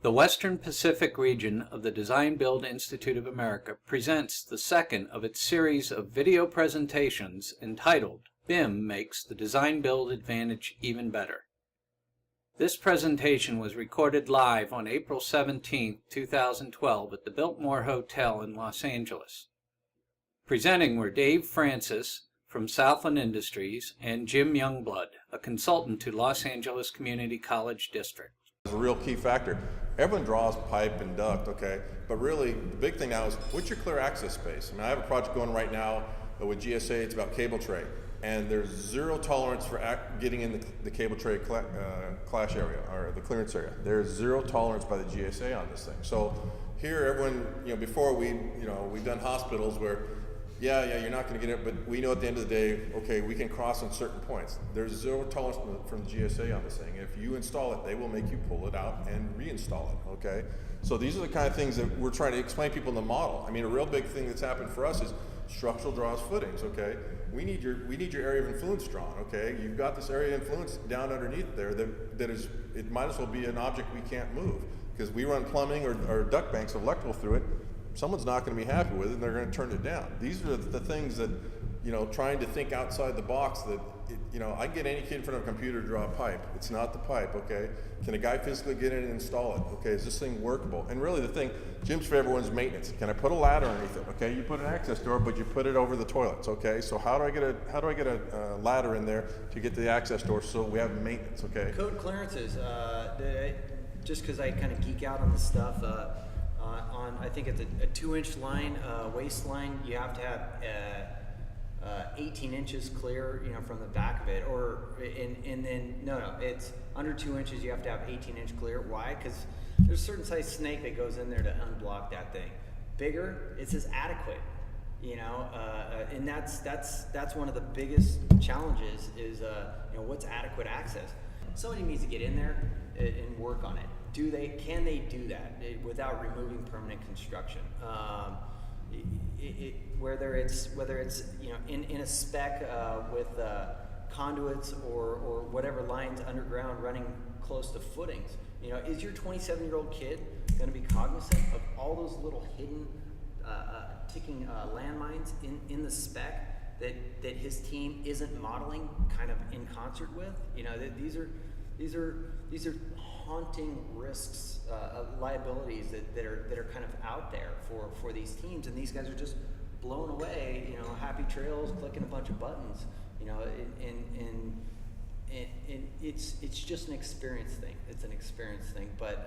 The Western Pacific region of the Design Build Institute of America presents the second of its series of video presentations entitled BIM Makes the Design Build Advantage Even Better. This presentation was recorded live on April 17, 2012 at the Biltmore Hotel in Los Angeles. Presenting were Dave Francis from Southland Industries and Jim Youngblood, a consultant to Los Angeles Community College District. It's a real key factor. Everyone draws pipe and duct, okay? But really, the big thing now is, what's your clear access space? I mean, I have a project going right now with GSA, it's about cable tray. And there's zero tolerance for getting in the cable tray clash area, or the clearance area. There's zero tolerance by the GSA on this thing. So here, everyone, before we've done hospitals where, yeah, you're not going to get it, but we know at the end of the day, okay, we can cross on certain points. There's zero tolerance from the GSA on this thing. If you install it, they will make you pull it out and reinstall it, okay? So these are the kind of things that we're trying to explain to people in the model. I mean, a real big thing that's happened for us is structural draws footings, okay? We need your area of influence drawn, okay? You've got this area of influence down underneath there that is, it might as well be an object we can't move, because we run plumbing or duct banks of electrical through it. Someone's not going to be happy with it and they're going to turn it down. These are the things that, trying to think outside the box that, I can get any kid in front of a computer to draw a pipe. It's not the pipe, okay? Can a guy physically get in and install it? Okay, is this thing workable? And really the thing, Jim's favorite one is maintenance. Can I put a ladder underneath it? Okay, you put an access door, but you put it over the toilets, okay? So how do I get a ladder in there to get to the access door so we have maintenance, okay? Code clearances, just because I kind of geek out on this stuff, I think it's a 2-inch line, waist line, you have to have 18 inches clear, from the back of it, and then it's under 2 inches. You have to have 18-inch clear. Why? Because there's a certain size snake that goes in there to unblock that thing. Bigger, it says adequate, and that's one of the biggest challenges is what's adequate access. Somebody needs to get in there and work on it. Can they do that without removing permanent construction? Whether it's in a spec with conduits or whatever lines underground running close to footings, is your 27-year-old kid going to be cognizant of all those little hidden ticking landmines in the spec that his team isn't modeling kind of in concert with? These are haunting risks, liabilities that are kind of out there for these teams, and these guys are just blown away. Happy trails, clicking a bunch of buttons. And it's just an experience thing. It's an experience thing. But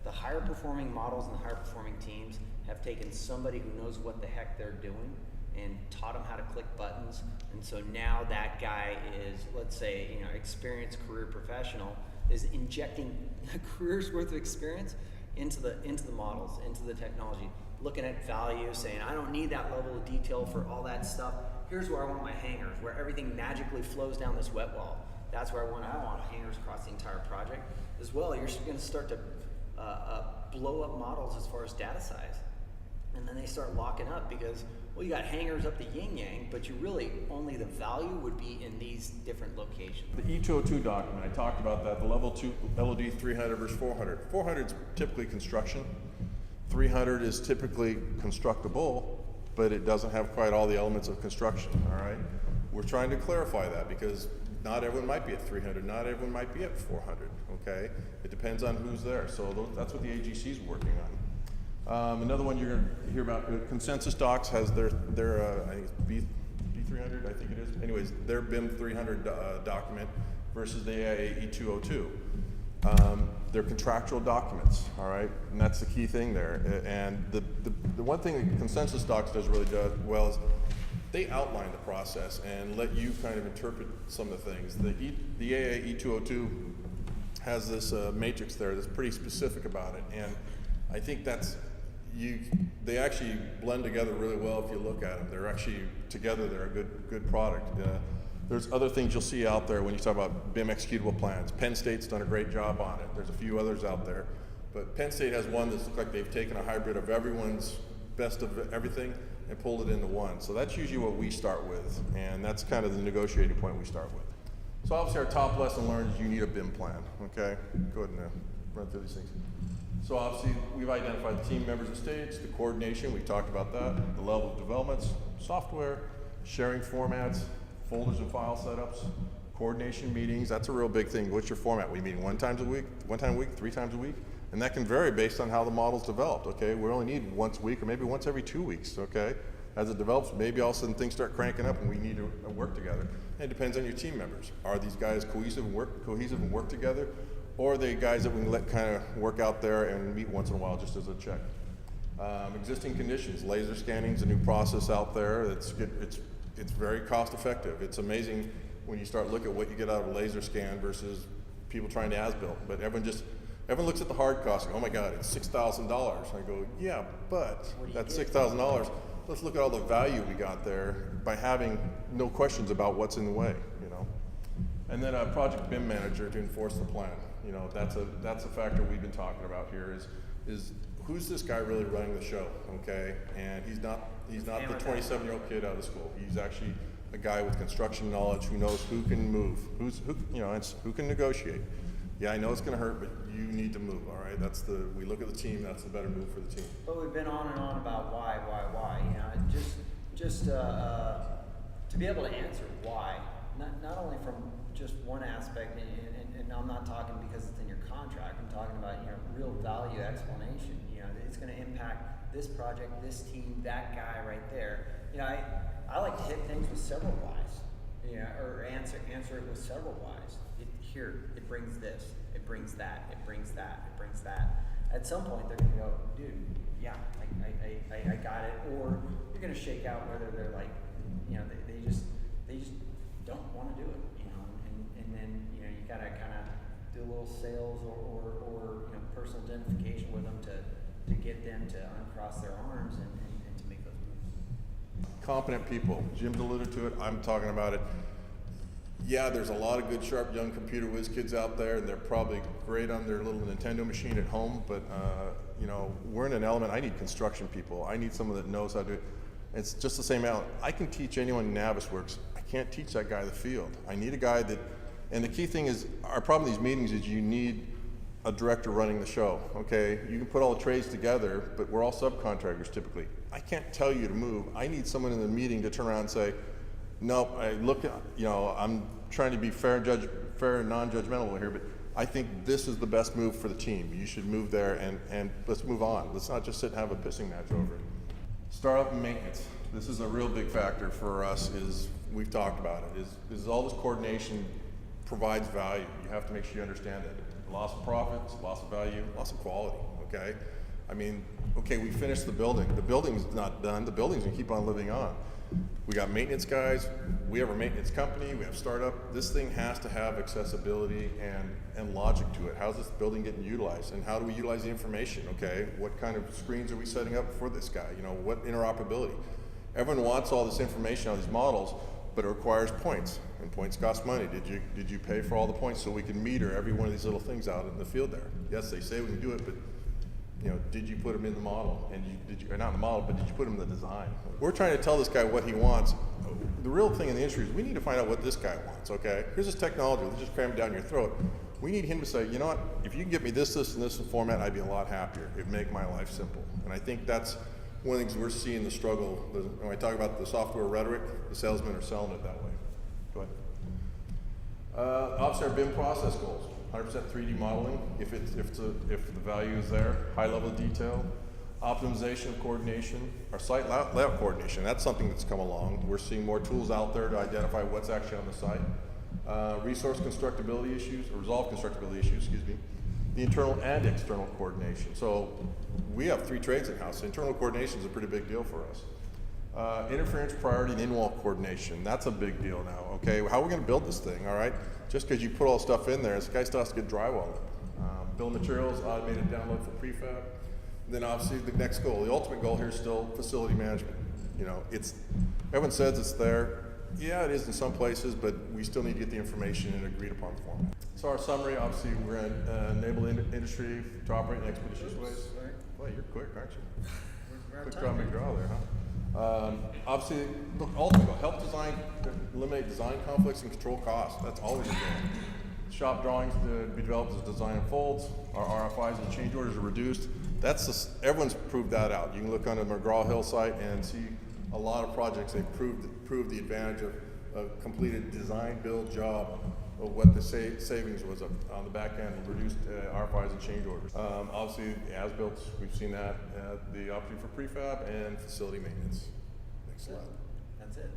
the higher performing models and the higher performing teams have taken somebody who knows what the heck they're doing and taught them how to click buttons. And so now that guy is, let's say, experienced career professional, is injecting a career's worth of experience into the models, into the technology, looking at value, saying, I don't need that level of detail for all that stuff. Here's where I want my hangers, where everything magically flows down this wet wall. That's where I want hangers across the entire project. As well, you're going to start to blow up models as far as data size. And then they start locking up because, well, you got hangers up the yin-yang, but you really, only the value would be in these different locations. The E202 document, I talked about that, the level 2 LOD 300 versus 400. 400 is typically construction. 300 is typically constructible, but it doesn't have quite all the elements of construction, all right? We're trying to clarify that because not everyone might be at 300, not everyone might be at 400, okay? It depends on who's there, so that's what the AGC is working on. Another one you're going to hear about, Consensus Docs has their I think it's B300, I think it is. Anyways, their BIM 300 document versus the AIA E202. They're contractual documents, all right? And that's the key thing there. And the one thing that Consensus Docs does really well is they outline the process and let you kind of interpret some of the things. The AIA E202 has this matrix there that's pretty specific about it. And I think they actually blend together really well if you look at them. They're actually together. They're a good product. There's other things you'll see out there when you talk about BIM executable plans. Penn State's done a great job on it. There's a few others out there, but Penn State has one that looks like they've taken a hybrid of everyone's best of everything and pulled it into one. So that's usually what we start with, and that's kind of the negotiating point we start with. So obviously our top lesson learned is you need a BIM plan. Okay, go ahead now. run through these things. So obviously, we've identified the team members and stage, the coordination, we talked about that, the level of developments, software, sharing formats, folders and file setups, coordination meetings. That's a real big thing. What's your format? We meet one time a week, 3 times a week? And that can vary based on how the model's developed, okay? We only need once a week or maybe once every 2 weeks, okay? As it develops, maybe all of a sudden things start cranking up and we need to work together. And it depends on your team members. Are these guys cohesive and work together? Or are they guys that we can let kind of work out there and meet once in a while just as a check? Existing conditions, laser scanning is a new process out there. It's very cost effective. It's amazing when you start looking at what you get out of a laser scan versus people trying to as-built. But everyone looks at the hard cost and, oh my God, it's $6,000. I go, yeah, but that's $6,000. Let's look at all the value we got there by having no questions about what's in the way, you know. And then a project BIM manager to enforce the plan. You know, that's a factor we've been talking about here is who's this guy really running the show, okay? And he's not the 27-year-old kid out of school. He's actually a guy with construction knowledge who knows who can move, who can negotiate. Yeah, I know it's going to hurt, but you need to move. All right, we look at the team. That's the better move for the team. But we've been on and on about why. You know, just to be able to answer why, not only from just one aspect, and I'm not talking because it's in your contract. I'm talking about real value explanation. It's going to impact this project, this team, that guy right there. I like to hit things with several whys. Or answer it with several whys. It brings this, it brings that, it brings that, it brings that. At some point, they're going to go, dude, yeah, I got it. Or you're going to shake out whether they're like, they just don't want to do it, and then you got to kind of do a little sales or personal identification with them to get them to uncross their arms and to make those moves. Competent people. Jim's alluded to it. I'm talking about it. Yeah, there's a lot of good, sharp, young computer whiz kids out there, and they're probably great on their little Nintendo machine at home, but we're in an element. I need construction people. I need someone that knows how to do it. It's just the same element. I can teach anyone in Navisworks. I can't teach that guy the field. I need a guy that, and the key thing is, our problem in these meetings is you need a director running the show, okay? You can put all the trades together, but we're all subcontractors typically. I can't tell you to move. I need someone in the meeting to turn around and say, no, I'm trying to be fair and non-judgmental here, but I think this is the best move for the team. You should move there and let's move on. Let's not just sit and have a pissing match over it. Startup and maintenance. This is a real big factor for us. We've talked about it. Is all this coordination provides value. You have to make sure you understand it. Loss of profits, loss of value, loss of quality. Okay. I mean, okay, we finished the building. The building's not done. The building's gonna keep on living on. We got maintenance guys, we have a maintenance company, we have startup. This thing has to have accessibility and logic to it. How's this building getting utilized? And how do we utilize the information, okay? What kind of screens are we setting up for this guy? What interoperability? Everyone wants all this information on these models, but it requires points, and points cost money. Did you pay for all the points so we can meter every one of these little things out in the field there? Yes, they say we can do it, but did you put them in the model? And or not in the model, but did you put them in the design? We're trying to tell this guy what he wants. The real thing in the industry is we need to find out what this guy wants, okay? Here's this technology, let's just cram it down your throat. We need him to say, you know what, if you can get me this, and this format, I'd be a lot happier. It'd make my life simple. And I think that's one of the things we're seeing the struggle. When I talk about the software rhetoric, the salesmen are selling it that way. Go ahead. Obviously our BIM process goals. 100% 3D modeling, if the value is there, high level of detail, optimization of coordination, our site layout coordination, that's something that's come along. We're seeing more tools out there to identify what's actually on the site. Resource constructability issues, or resolve constructability issues, the internal and external coordination. So we have 3 trades in-house, so internal coordination is a pretty big deal for us. Interference, priority, and in-wall coordination, that's a big deal now, okay? How are we gonna build this thing, all right? Just because you put all the stuff in there, this guy still has to get drywall. Bill of materials, automated download for prefab. And then obviously the next goal, the ultimate goal here is still facility management. Everyone says it's there. Yeah, it is in some places, but we still need to get the information in an agreed upon format. So our summary, obviously we're going to enable industry to operate in expeditious ways. Boy, you're quick, aren't you? Quick draw, big draw there, huh? Obviously, look, ultimate goal, help eliminate design conflicts and control costs. That's always a goal. Shop drawings to be developed as design unfolds. Our RFIs and change orders are reduced. Everyone's proved that out. You can look on the McGraw-Hill site and see a lot of projects. They've proved the advantage of a completed design build job of what the savings was on the back end, reduced RFIs and change orders. Obviously, as-built, we've seen that, the opportunity for prefab and facility maintenance. Next slide. That's it.